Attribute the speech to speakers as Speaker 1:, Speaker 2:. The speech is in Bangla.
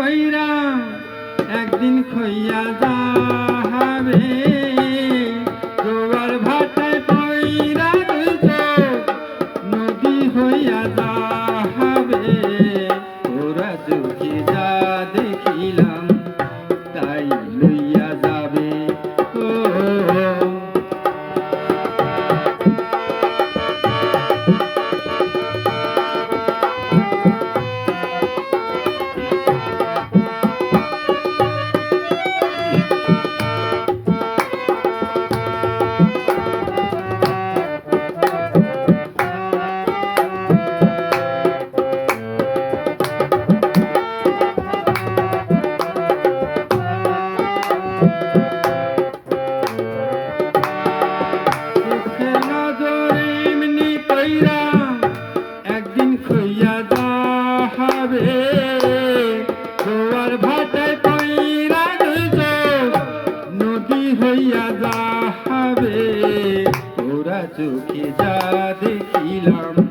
Speaker 1: কইরা একদিন খইয়া যাবে জোয়ার ভাটায় পইরা দুই চোখ নদী হইয়া যাবে ওরা চোখে যা দেখিলাম তাই লইয়া যাবে ও একদিন খইয়া যাবে জোয়ার ভাটায় পইরা দুই চোখ নদী হইয়া যাবে ওরা চোখে যা দেখিলাম